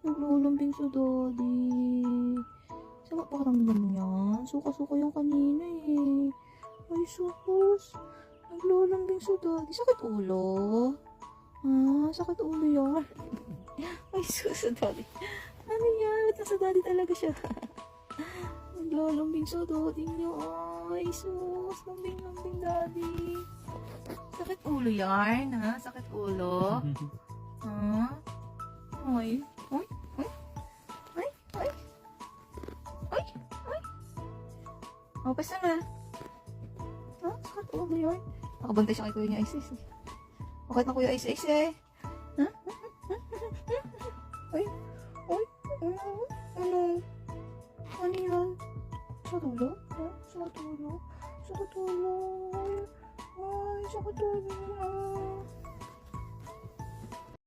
Naglalambing sa daddy. Sama pakiramdam yan. Suka-suka yung kanina eh. Ay, sus. Naglalambing sa daddy. Sakit ulo? Sakit ulo yan. Ay, sus, sa daddy. Ano yan? Ba't nasa daddy talaga siya? Naglalambing sa daddy niya. Ay, sus. Lambing-lambing daddy. Sakit ulo yan, ha? Sakit ulo? Ha? Ay. Ay. Ay. Ay. Ay. Ay. Ay. Oh, basta na. Ha? Sakit ulo yan. Nakabantay siya kay Kuya niya Isis. Bakit na Kuya Isis eh?